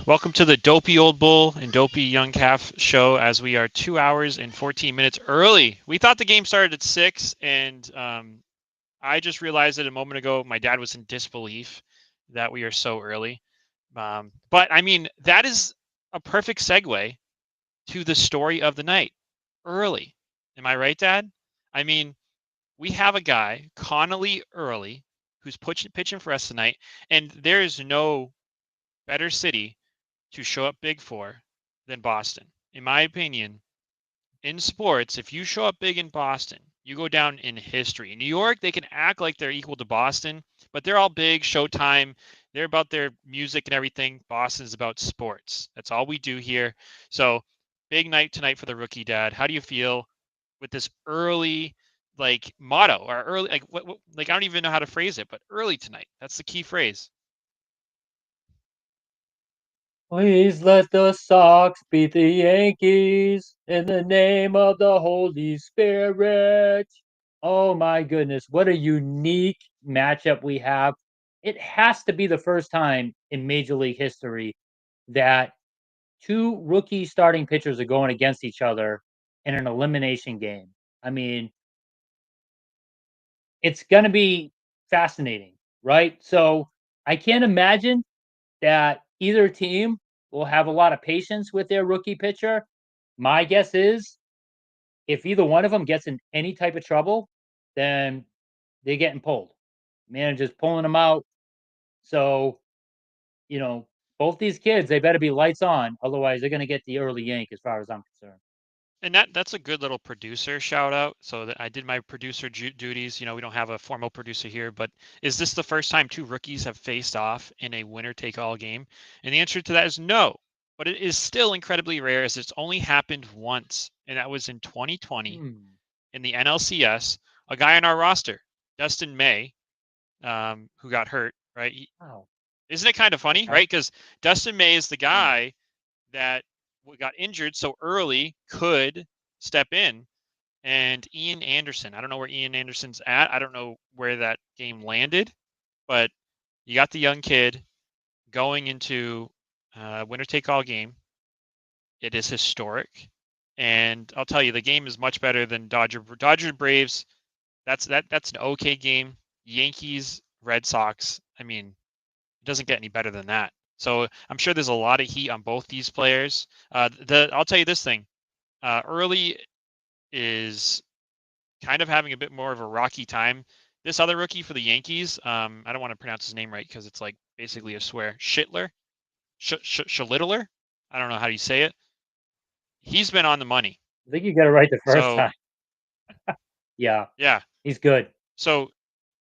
Welcome to the Dopey Old Bull and Dopey Young Calf show as we are 2 hours and 14 minutes early. We thought the game started at 6, and I just realized it a moment ago. My dad was in disbelief that we are so early. But, I mean, that is a perfect segue to the story of the night. Early. Am I right, Dad? I mean, we have a guy, Connolly Early, who's pitching for us tonight, and there is no better city to show up big for than Boston. In my opinion, in sports, if you show up big in Boston, you go down in history. In New York, they can act like they're equal to Boston, but they're all big, Showtime. They're about their music and everything. Boston's about sports. That's all we do here. So, big night tonight for the rookie dad. How do you feel with this early motto or early what like I don't even know how to phrase it, but early tonight. That's the key phrase. Please let the Sox beat the Yankees in the name of the Holy Spirit. Oh my goodness, what a unique matchup we have. It has to be the first time in Major League history that two rookie starting pitchers are going against each other in an elimination game. I mean, it's going to be fascinating, right? So I can't imagine that either team will have a lot of patience with their rookie pitcher. My guess is if either one of them gets in any type of trouble, then they're getting pulled. Manager's pulling them out. So, you know, both these kids, they better be lights on. Otherwise, they're going to get the early yank as far as I'm concerned. And that's a good little producer shout out. So that I did my producer duties. We don't have a formal producer here, but is this the first time two rookies have faced off in a winner take all game? And the answer to that is no. But it is still incredibly rare as it's only happened once, and that was in 2020 Hmm. in the NLCS. A guy on our roster, Dustin May, who got hurt, right? Wow. Isn't it kind of funny, Okay. right? Because Dustin May is the Hmm. guy that got injured so early could step in. And Ian Anderson, I don't know where Ian Anderson's at. I don't know where that game landed, but you got the young kid going into winner take all game. It is historic, and I'll tell you, the game is much better than Dodger Braves. That's an okay game. Yankees Red Sox. I mean, it doesn't get any better than that. So I'm sure there's a lot of heat on both these players. I'll tell you this thing. Early is kind of having a bit more of a rocky time. This other rookie for the Yankees, I don't want to pronounce his name right because it's like basically a swear. Schlittler. I don't know how you say it. He's been on the money. I think you got it right the first So time. Yeah, yeah, he's good. so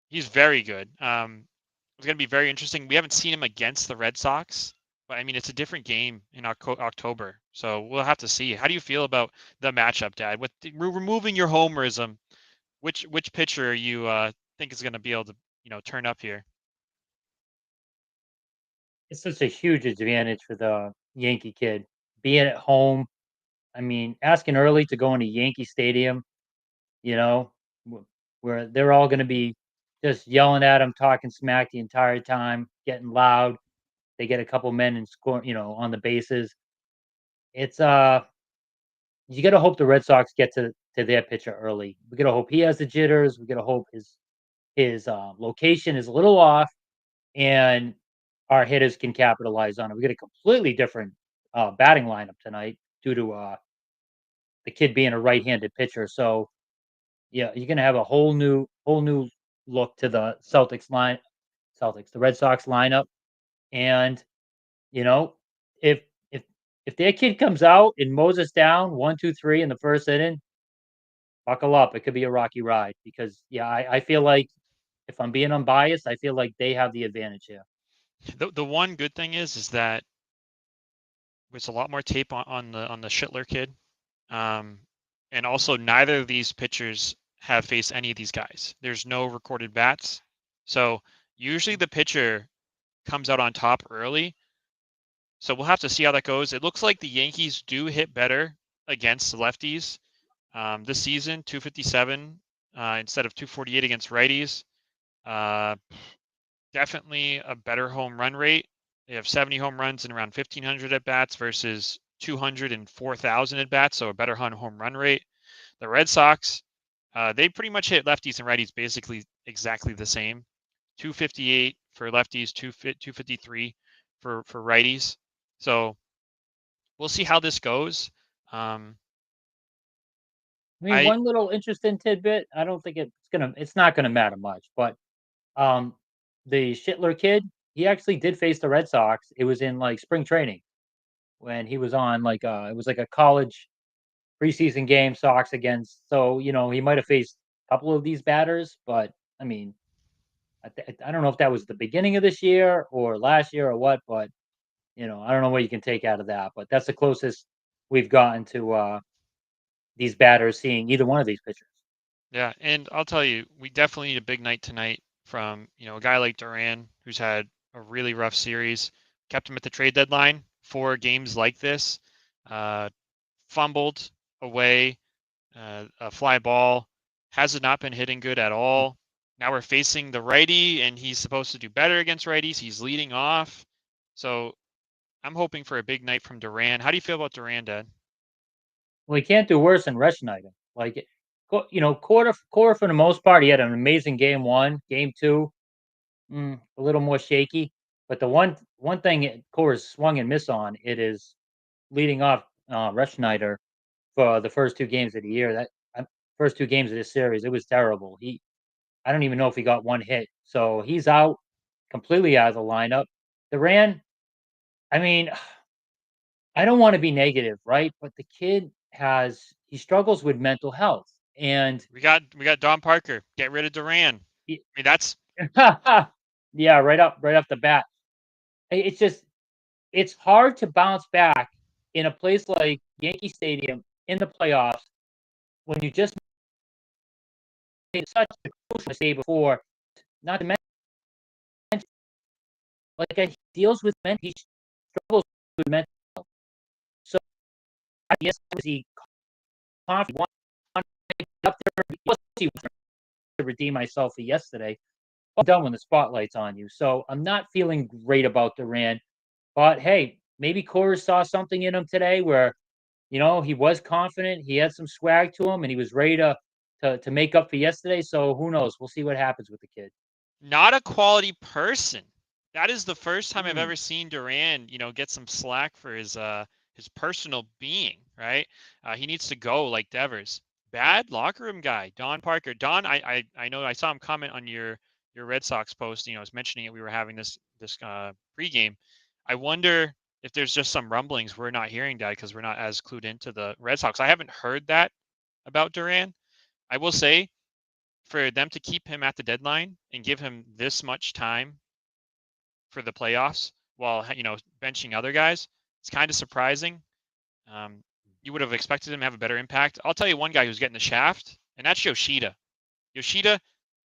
he's very good. It's going to be very interesting. We haven't seen him against the Red Sox, but I mean it's a different game in October, so we'll have to see. How do you feel about the matchup, Dad? With removing your homerism, which pitcher you think is going to be able to turn up here? It's such a huge advantage for the Yankee kid being at home. I mean, asking early to go into Yankee Stadium, you know, where they're all going to be just yelling at him, talking smack the entire time, getting loud. They get a couple men and score, on the bases. It's you got to hope the Red Sox get to their pitcher early. We got to hope he has the jitters. We got to hope his location is a little off, and our hitters can capitalize on it. We got a completely different batting lineup tonight due to the kid being a right-handed pitcher. So yeah, you're gonna have a whole new look to the the Red Sox lineup. And you know, if if if their kid comes out and mows us down 1, 2, 3 in the first inning, buckle up. It could be a rocky ride because yeah, I feel like if I'm being unbiased, I feel like they have the advantage here. The one good thing is that there's a lot more tape on the Schittler kid, um, and also neither of these pitchers have faced any of these guys. There's no recorded bats, so usually the pitcher comes out on top early. So we'll have to see how that goes. It looks like the Yankees do hit better against lefties this season, 257 instead of 248 against righties. Uh, Definitely a better home run rate. They have 70 home runs and around 1,500 at bats versus 204,000 at bats, so a better home run rate. The Red Sox, they pretty much hit lefties and righties basically exactly the same. 258 for lefties, 253 for righties. So we'll see how this goes. I mean, I one little interesting tidbit. I don't think it's not gonna matter much, but um, the Schittler kid, he actually did face the Red Sox. It was in like spring training when he was on like it was like a college preseason game, Sox against. So he might have faced a couple of these batters, but I mean, I don't know if that was the beginning of this year or last year or what, but I don't know what you can take out of that. But that's the closest we've gotten to these batters seeing either one of these pitchers. Yeah, and I'll tell you, we definitely need a big night tonight from, a guy like Duran, who's had a really rough series, kept him at the trade deadline for games like this, uh, fumbled away, a fly ball, has not been hitting good at all. Now we're facing the righty, and he's supposed to do better against righties. He's leading off. So I'm hoping for a big night from Duran. How do you feel about Duran, Dad? Well, he can't do worse than Reschneider. Like, quarter for the most part, he had an amazing game one, game two, a little more shaky. But the one thing Core's swung and miss on it is leading off Reschneider for the first two games of the year. That first two games of this series, it was terrible. I don't even know if he got one hit. So he's out completely out of the lineup. Duran, I mean, I don't want to be negative, right? But the kid he struggles with mental health. And We got Don Parker. Get rid of Duran. he, I mean, that's yeah, right off the bat. It's just it's hard to bounce back in a place like Yankee Stadium in the playoffs when you just made such a crucial mistake before, not to mention like he deals with he struggles with mental health. So yes, was he confident up there? He was to redeem myself for yesterday. I'm done when the spotlight's on you. So I'm not feeling great about Durant. But hey, maybe Coors saw something in him today where, he was confident, he had some swag to him, and he was ready to make up for yesterday. So who knows? We'll see what happens with the kid. not a quality person. That is the first time I've Mm. ever seen Duran, get some slack for his personal being, right? He needs to go like Devers. Bad locker room guy, Don Parker. Don, I know I saw him comment on your Red Sox post. I was mentioning it. We were having this pregame. I wonder if there's just some rumblings we're not hearing, Dad, because we're not as clued into the Red Sox. I haven't heard that about Duran. I will say for them to keep him at the deadline and give him this much time for the playoffs while benching other guys, it's kind of surprising. Um, you would have expected him to have a better impact. I'll tell you one guy who's getting the shaft, and that's Yoshida. Yoshida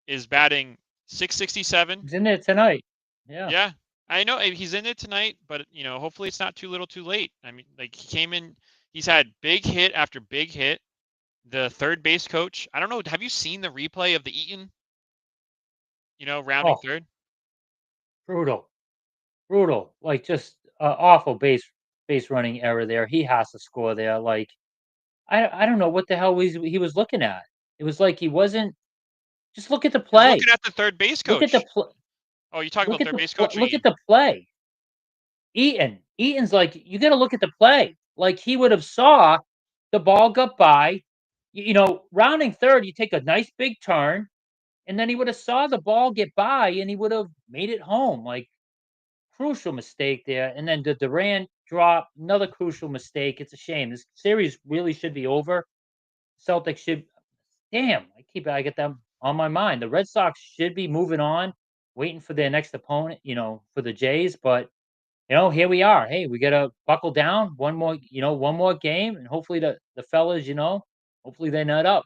is batting 667. He's in there tonight. Yeah. Yeah, I know he's in it tonight, but hopefully it's not too little, too late. I mean, like he came in, he's had big hit after big hit. The third base coach, I don't know. Have you seen the replay of the Eaton? Rounding Oh, third. brutal, brutal. Like just awful base running error there. He has to score there. Like I don't know what the hell he was looking at. It was like he wasn't. Just look at the He was play. looking at the third base Look at the coach. play. Oh, you talking about third base coach or Look at Eaton? the play. Eaton's like, you got to look at the play. Like he would have saw the ball got by. Rounding third, you take a nice big turn, and then he would have saw the ball get by, and he would have made it home. Like crucial mistake there, and then the Durant drop, another crucial mistake. It's a shame. This series really should be over. Celtics should. Damn, I get them on my mind. The Red Sox should be moving on, waiting for their next opponent. For the Jays, but here we are. Hey, we gotta buckle down. One more game, and hopefully the fellas, hopefully they nut up.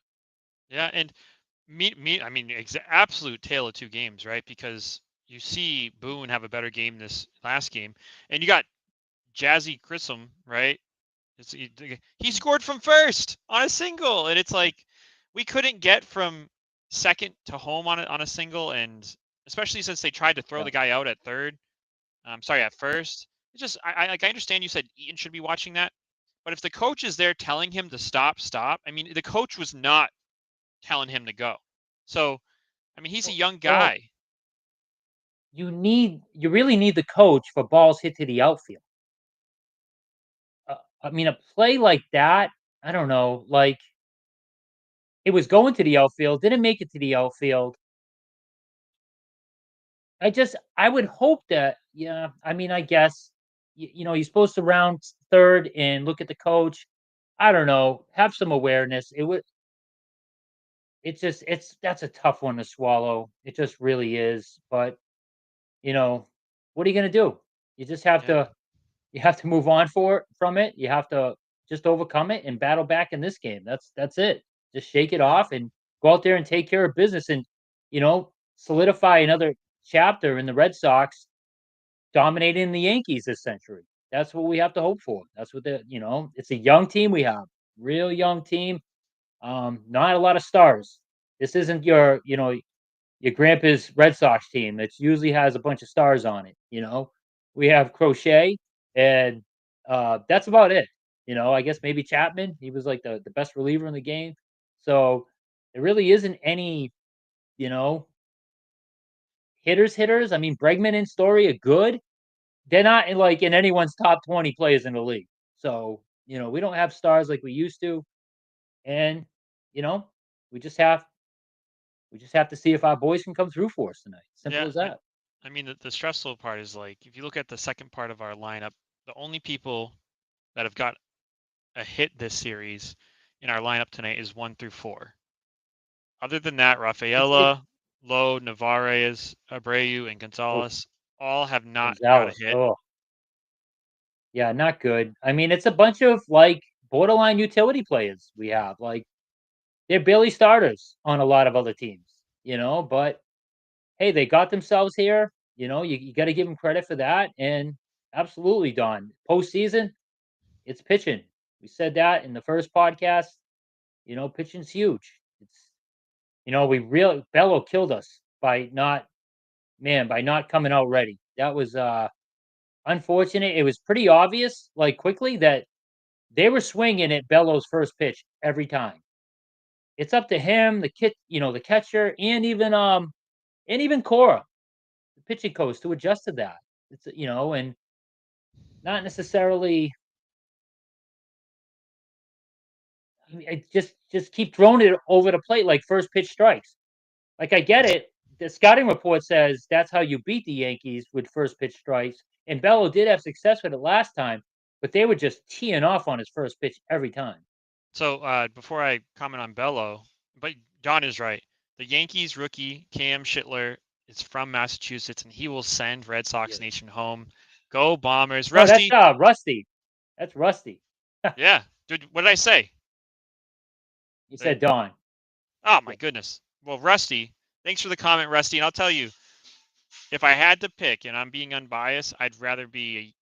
Yeah, and I mean, absolute tale of two games, right? Because you see Boone have a better game this last game, and you got Jazzy Grissom, right? He scored from first on a single, and it's like we couldn't get from second to home on a single, and especially since they tried to throw Yeah. the guy out at third. I'm sorry, at first. It's just I understand you said Eaton should be watching that, but if the coach is there telling him to stop, stop. I mean, the coach was not telling him to go. So, I mean, he's a young Well, guy. you really need the coach for balls hit to the outfield. I mean, a play like that, I don't know, like it was going to the outfield, didn't make it to the outfield. I would hope that, yeah, I mean, I guess, you're supposed to round third and look at the coach. I don't know, have some awareness. That's a tough one to swallow. It just really is. But, you know, what are you gonna do? You just have Yeah, to you have to move on from it. You have to just overcome it and battle back in this game. That's it. Just shake it yeah, off and go out there and take care of business and, solidify another chapter in the Red Sox dominating the Yankees this century. That's what we have to hope for. That's what it's a young team we have. Real young team. Not a lot of stars. This isn't your grandpa's Red Sox team that usually has a bunch of stars on it. We have Crochet, and that's about it. I guess maybe Chapman. He was like the best reliever in the game. So there really isn't any, you know, hitters. I mean, Bregman and Story are good. They're not in anyone's top 20 players in the league. So, we don't have stars like we used to. And, you know, we just have we just have to see if our boys can come through for us tonight. Simple yeah. as that. I mean, the stressful part is like if you look at the second part of our lineup, the only people that have got a hit this series in our lineup tonight is 1 through 4. Other than that, It's Rafaela, Lowe, Navarez, Abreu, and oh, Gonzalez all have not got a Gonzalez. hit. Oh, yeah, not good. I mean, it's a bunch of like borderline utility players we have. Like they're barely starters on a lot of other teams. But hey, they got themselves here. You got to give them credit for that. And absolutely, Don. Postseason, it's pitching. We said that in the first podcast. Pitching's huge. We really Bello killed us by not coming out ready. That was unfortunate. It was pretty obvious, like quickly, that they were swinging at Bello's first pitch every time. It's up to him, the catcher, and even Cora, the pitching coach, to adjust to that. And not necessarily. I mean, just keep throwing it over the plate like first pitch strikes. Like I get it. The scouting report says that's how you beat the Yankees with first pitch strikes, and Bello did have success with it last time, but they were just teeing off on his first pitch every time. So before I comment on Bello, but John is right. The Yankees rookie Cam Schittler is from Massachusetts, and he will send Red Sox Yeah. Nation home. Go Bombers, No, that's Rusty. Rusty. That's Rusty. Yeah, dude. What did I say? You Right? said Don. Oh my Yeah. goodness. Well, Rusty, thanks for the comment, Rusty. And I'll tell you, if I had to pick, and I'm being unbiased, I'd rather be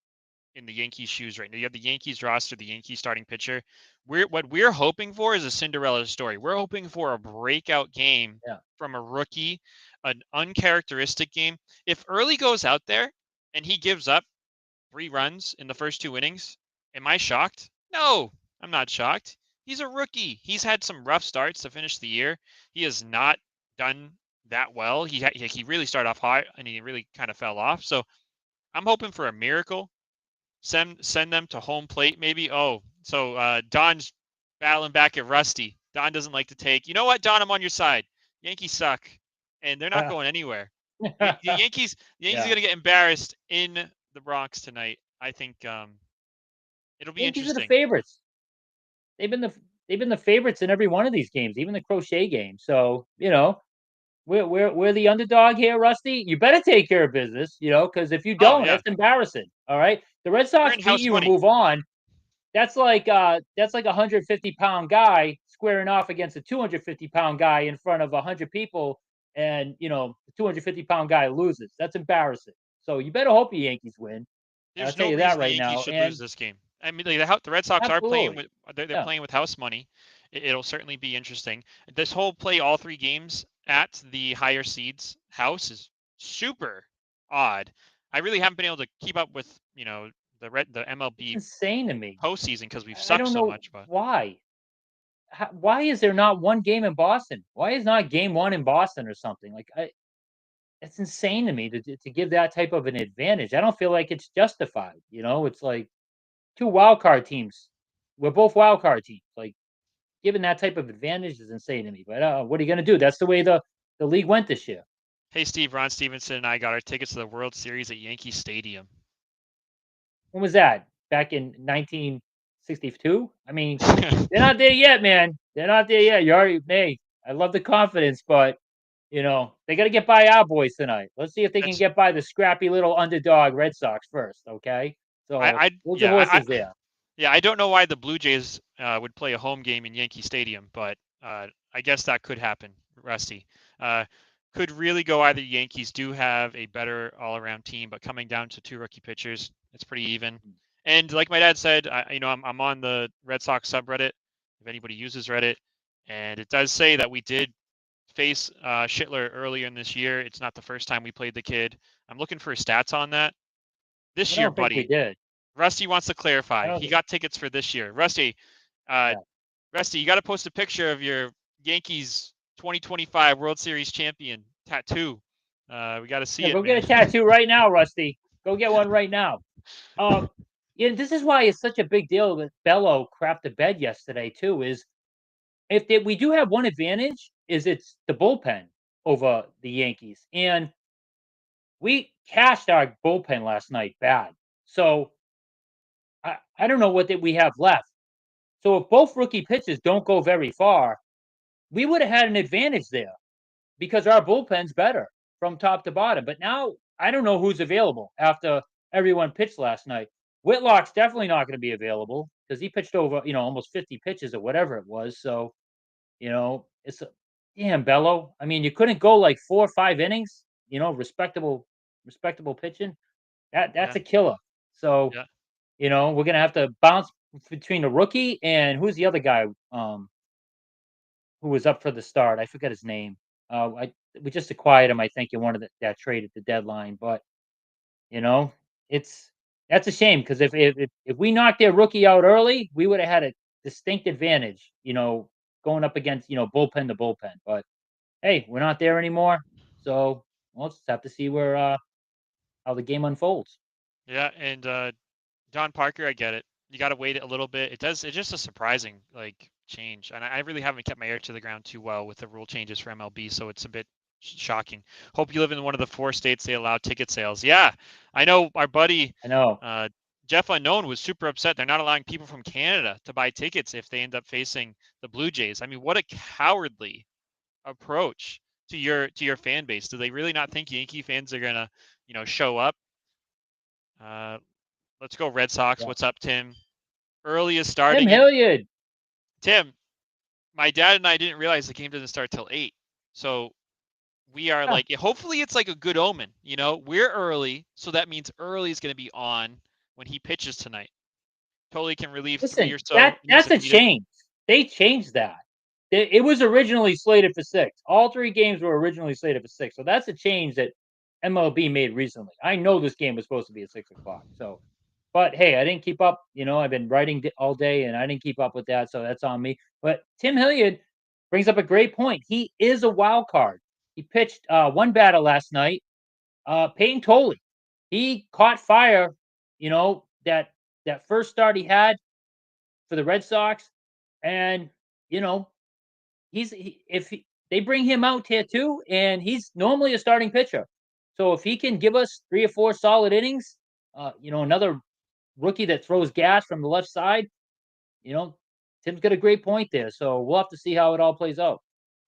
in the Yankees shoes right now. You have the Yankees roster, the Yankees starting pitcher. What we're hoping for is a Cinderella story. We're hoping for a breakout game Yeah. from a rookie, an uncharacteristic game. If Early goes out there and he gives up 3 runs in the first 2 innings, am I shocked? No, I'm not shocked. He's a rookie. He's had some rough starts to finish the year. He has not done that well. He really started off high and he really kind of fell off. So I'm hoping for a miracle. Send them to home plate maybe. Oh, so Don's battling back at Rusty. Don doesn't like to take. You know what, Don? I'm on your side. Yankees suck, and they're not going anywhere. The Yankees are Yeah. going to get embarrassed in the Bronx tonight. I think it'll be Yankees are the interesting. favorites. They've been the they've been the favorites in every one of these games, even the Crochet game. So we're the underdog here, Rusty. You better take care of business, because if you Oh don't, yeah, that's embarrassing. All right, the Red we're Sox in beat house you and money. move on. That's like a 150-pound guy squaring off against a 250-pound guy in front of 100 people, and the 250-pound guy loses. That's embarrassing. So you better hope the Yankees win. I'll There's tell no you that reason the right Yankees now. should lose And this game. I mean, like, the Red Sox are playing absolutely, with they're yeah, playing with house money. It'll certainly be interesting. This whole play all 3 games at the higher seeds house is super odd. I really haven't been able to keep up with the It's MLB insane to me. postseason because we've I sucked don't so know much. But why. Why is there not one game in Boston? Why is not game one in Boston or something? It's insane to me to give that type of an advantage. I don't feel like it's justified. It's like two wild card teams. We're both wild card teams. Like giving that type of advantage is insane to me. But what are you going to do? That's the way the league went this year. hey, Steve, Ron Stevenson and I got our tickets to the World Series at Yankee Stadium. When was that? Back in 1962? I mean, they're not there yet, man. They're not there yet. You already, hey, I love the confidence, but they got to get by our boys tonight. Let's see if they can That's get by the scrappy little underdog Red Sox first. Okay, so I hold your yeah horses there. yeah, I don't know why the Blue Jays would play a home game in Yankee Stadium, but I guess that could happen. Rusty uh, could really go either. Yankees do have a better all-around team, but coming down to two rookie pitchers, it's pretty even. And like my dad said, I'm on the Red Sox subreddit. If anybody uses Reddit, and it does say that we did face Schittler earlier in this year. It's not the first time we played the kid. I'm looking for stats on that. I This year, don't think we buddy, did. Rusty wants to I clarify. don't. He got tickets for this year. Rusty, uh, Yeah, Rusty, you got to post a picture of your Yankees 2025 World Series champion tattoo. We got to see yeah. it, Go get man. a tattoo right now, Rusty. Go get one right now. Um, yeah, this is why it's such a big deal that Bello crapped the bed yesterday too. Is if we do have one advantage, is it's the bullpen over the Yankees, and we cashed our bullpen last night bad. So I don't know what that we have left. So if both rookie pitchers don't go very far, we would have had an advantage there because our bullpen's better from top to bottom. But now I don't know who's available after everyone pitched last night. Whitlock's definitely not going to be available because he pitched over, almost 50 pitches or whatever it was. So, it's a damn Bello. I mean, you couldn't go like 4 or 5 innings, respectable pitching. That's Yeah, a killer. So, yeah. we're gonna have to bounce between the rookie and who's the other guy who was up for the start. I forget his name. We just acquired him, I think, in one of that trade at the deadline. But you know, it's that's a shame because if we knocked their rookie out early, we would have had a distinct advantage. Going up against bullpen to bullpen. But hey, we're not there anymore. So we'll just have to see where how the game unfolds. Yeah, and Don Parker, I get it. You got to wait a little bit. It's just a surprising like change, and I really haven't kept my ear to the ground too well with the rule changes for MLB, so it's a bit shocking. Hope you live in one of the 4 states they allow ticket sales. Yeah, I know our buddy I know. uh, Jeff Unknown was super upset. They're not allowing people from Canada to buy tickets if they end up facing the Blue Jays. I mean, what a cowardly approach to your fan base. Do they really not think Yankee fans are gonna show up? Uh, let's go Red Sox. Yeah. What's up, Tim? Early is Tim starting in Hilliard. Tim. My dad and I didn't realize the game doesn't start till 8. So we are Huh. like, hopefully it's like a good omen. We're early, so that means early is going to be on when he pitches tonight. Totally can relieve 3 Listen, or so innings that's if a needed. change. They changed that. It was originally slated for 6. All 3 games were originally slated for 6. So that's a change that MLB made recently. I know this game was supposed to be at 6 o'clock. So, but hey, I didn't keep up. I've been writing all day and I didn't keep up with that. So that's on me. But Tim Hilliard brings up a great point. He is a wild card. He pitched one batter last night. Peyton Tolley. He caught fire. That first start he had for the Red Sox, and you know they bring him out here too, and he's normally a starting pitcher. So if he can give us 3 or 4 solid innings, another rookie that throws gas from the left side, you know, Tim's got a great point there. So we'll have to see how it all plays out.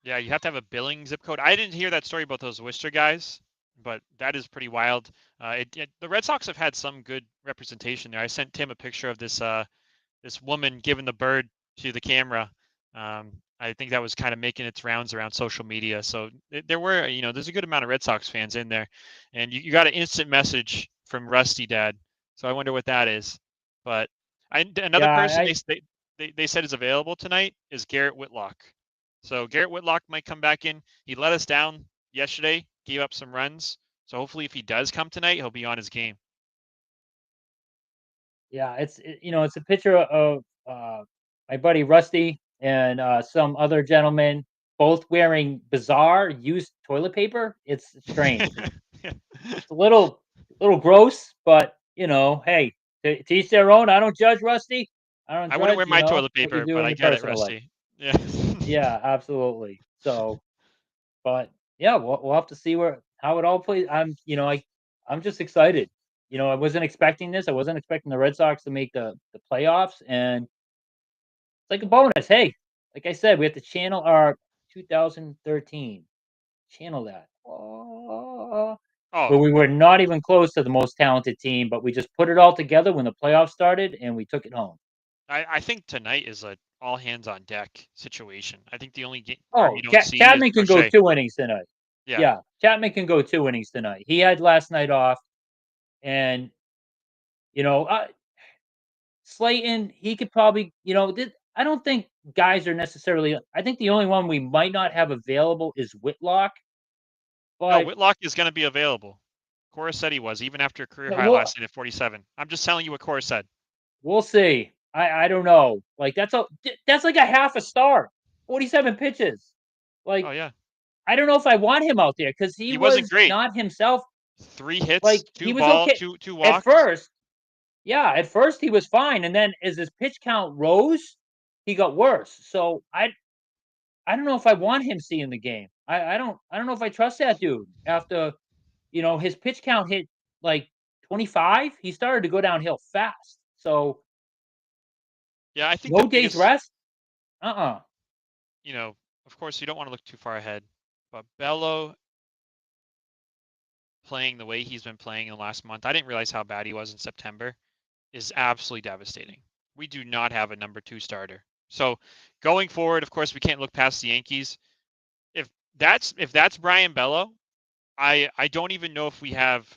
Yeah, you have to have a billing zip code. I didn't hear that story about those Worcester guys, but that is pretty wild. The Red Sox have had some good representation there. I sent Tim a picture of this woman giving the bird to the camera. I think that was kind of making its rounds around social media. So there were, there's a good amount of Red Sox fans in there, and you got an instant message from Rusty Dad. So I wonder what that is. But another Yeah, person they said is available tonight is Garrett Whitlock. So Garrett Whitlock might come back in. He let us down yesterday, gave up some runs. So hopefully, if he does come tonight, he'll be on his game. Yeah, it's a picture of my buddy Rusty and some other gentleman both wearing bizarre used toilet paper. It's strange. It's a little gross, but hey, to each their own. I don't judge, Rusty. I don't I wouldn't judge. wear my toilet What you paper, do but in I your get it, personal life. Rusty. Yeah. Yeah, absolutely. So, but yeah, we'll have to see how it all plays. I'm just excited. I wasn't expecting this. I wasn't expecting the Red Sox to make the playoffs, and it's like a bonus. Hey, like I said, we have to channel our 2013. Channel that. Oh, Where we were not even close to the most talented team, but we just put it all together when the playoffs started, and we took it home. I think tonight is a all hands on deck situation. I think the only part you Oh, don't see is Chapman can go Crochet. 2 innings tonight. Yeah. Yeah, Chapman can go 2 innings tonight. He had last night off, and, you know, uh, Slayton, he could probably I don't think guys are necessarily I think the only one we might not have available is Whitlock, No, but, Whitlock is going to be available. Cora said he was, even after a career high we'll last night at 47. I'm just telling you what Cora said. we'll see. I don't know. Like, that's like a half a star, 47 pitches. Oh Like, yeah, I don't know if I want him out there because he he wasn't was great. not himself. 3 hits, Like, he two was ball, okay two at walks. first. Yeah, at first he was fine, and then as his pitch count rose, he got worse. So I don't know if I want him seeing the game. I don't know if I trust that dude. After his pitch count hit like 25, he started to go downhill fast. So Yeah, I think the no days biggest, rest. Uh-uh. you know, of course, you don't want to look too far ahead, but Bello playing the way he's been playing in the last month, I didn't realize how bad he was in September, is absolutely devastating. We do not have a number two starter. So going forward, of course, we can't look past the Yankees. If that's Brian Bello, I don't even know if we have,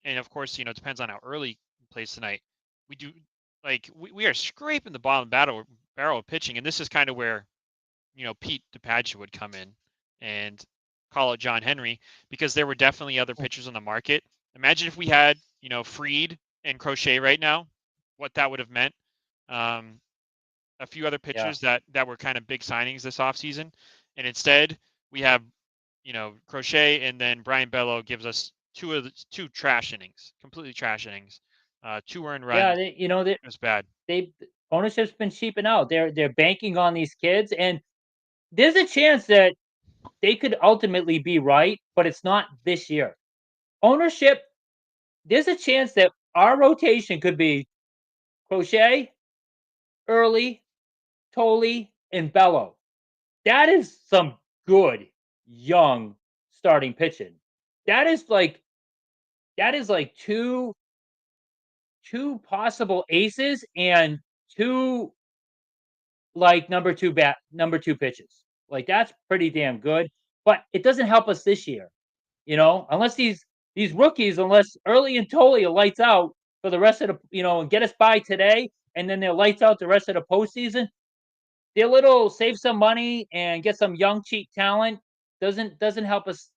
and of course, it depends on how early he plays tonight. We do like we are scraping the bottom barrel of pitching, and this is kind of where Pete DiPaggio would come in and call out John Henry because there were definitely other pitchers on the market. Imagine if we had Freed and Crochet right now, what that would have meant. Um, a few other Yeah. pitchers that were kind of big signings this offseason, and instead we have Crochet, and then Brian Bello gives us two trash innings, completely trash innings, 2 earned Yeah, runs. It was bad. they ownership's been cheaping out. They're banking on these kids, and there's a chance that they could ultimately be right, but it's not this year. Ownership, there's a chance that our rotation could be Crochet, Early, Tolley, and Bello. That is some good young starting pitching. That is like two possible aces and two like number two pitches. Like that's pretty damn good. But it doesn't help us this year, unless these rookies, unless Early and Tolley are lights out for the rest of and get us by today, and then they're lights out the rest of the postseason. Their little save some money and get some young cheap talent doesn't help us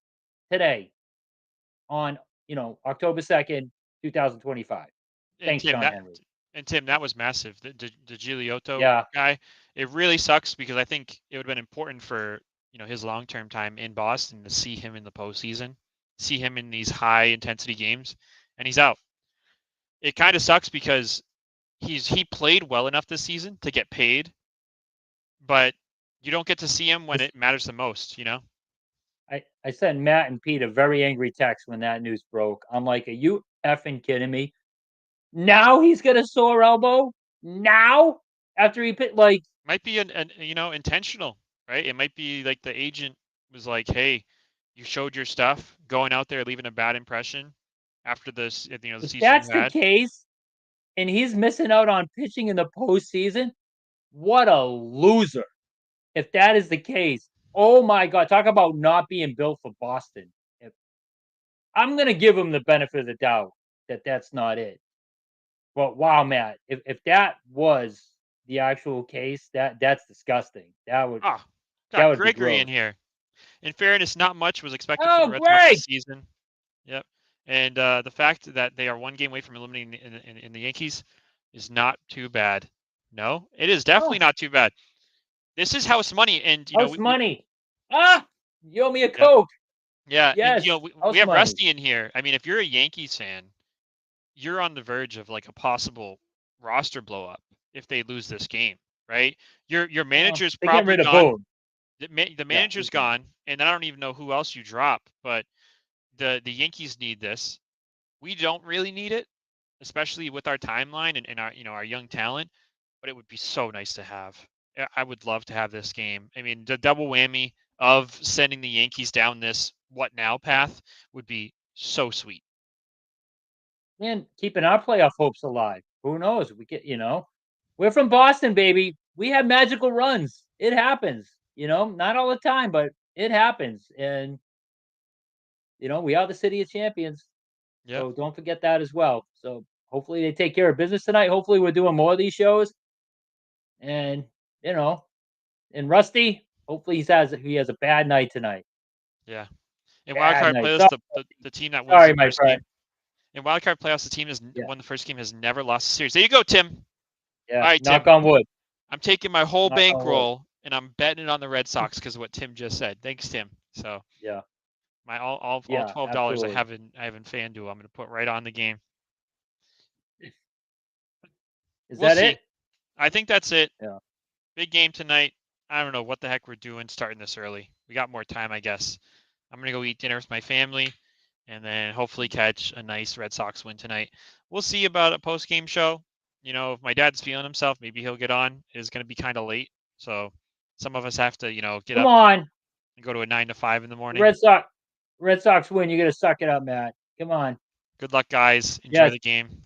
today on October 2nd, 2025. And Thanks, Tim, John that Henry. and Tim, that was massive. The Gigliotto Yeah, guy, it really sucks because I think it would have been important for his long term time in Boston to see him in the postseason, see him in these high intensity games, and he's out. It kind of sucks because he played well enough this season to get paid, but you don't get to see him when this it matters the most. I sent Matt and Pete a very angry text when that news broke. I'm like, "Are you effing kidding me? Now he's got a sore elbow? Now? After he put like Might be an intentional, right? It might be like the agent was like, "Hey, you showed your stuff, going out there leaving a bad impression after this, the if season you that's the had." case and he's missing out on pitching in the postseason, what a loser. If that is the case, oh my god, talk about not being built for Boston. If I'm gonna give him the benefit of the doubt that that's not it. But wow, Matt, if that was the actual case, that's disgusting. Ah, That got would be Gregory in gross. here. In fairness, not much was expected from the Oh, Red Sox Greg! this season. Yep. And the fact that they are one game away from eliminating in the Yankees is not too bad. No, it is definitely Oh, not too bad. This is house money, and house we money. Ah, you owe me a yeah, Coke. yeah, and Yes, we house have money. Rusty in here. I mean, if you're a Yankees fan, you're on the verge of like a possible roster blow up if they lose this game, right? Your Well, manager's they're getting probably rid of gone. Boone. The Yeah, manager's he's gone. gone, and I don't even know who else you drop. But the Yankees need this. We don't really need it, especially with our timeline and our our young talent. But it would be so nice to have. I would love to have this game. I mean, the double whammy of sending the Yankees down this what now path would be so sweet. Man, keeping our playoff hopes alive. Who knows? We get, we're from Boston, baby. We have magical runs. It happens, not all the time, but it happens. And, we are the city of champions. Yep. So don't forget that as well. So hopefully they take care of business tonight. Hopefully we're doing more of these shows. And, you know, and Rusty, hopefully he has a bad night tonight. Yeah. In Bad wildcard night. playoffs, Sorry, the team that wins the sorry, my first friend. game. In wildcard playoffs, the team has Yeah, won the first game has never lost a series. There you go, Tim. yeah. All right, Knock Tim. on wood. I'm taking my whole Knock on wood. bankroll and I'm betting it on the Red Sox because of what Tim just said. Thanks, Tim. So Yeah, my all yeah, $12 absolutely. I have in FanDuel. I'm gonna put right on the game. Is We'll that see. it? I think that's it. Yeah. Big game tonight. I don't know what the heck we're doing starting this early. We got more time, I guess. I'm gonna go eat dinner with my family, and then hopefully catch a nice Red Sox win tonight. We'll see about a post game show. If my dad's feeling himself, maybe he'll get on. It's gonna be kind of late, so some of us have to get Come up on. and go to a 9 to 5 in the The morning. Red Sox win. You gotta suck it up, Matt. Come on. Good luck, guys. Enjoy Yes, the game.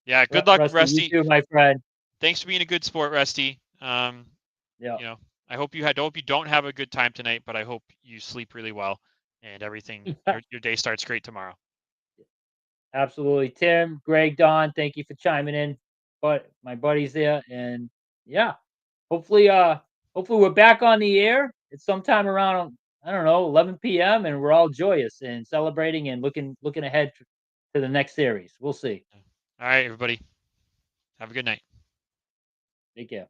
Yeah, good luck, Rusty, you Rusty. too, my friend. Thanks for being a good sport, Rusty. Yeah. You know, I hope you don't have a good time tonight, but I hope you sleep really well and everything your day starts great tomorrow. Absolutely. Tim, Greg, Don, thank you for chiming in. But my buddies there. And yeah, hopefully, hopefully we're back on the air. It's sometime around, I don't know, 11 p.m. and we're all joyous and celebrating and looking ahead to the next series. We'll see. All right, everybody. Have a good night. Take care.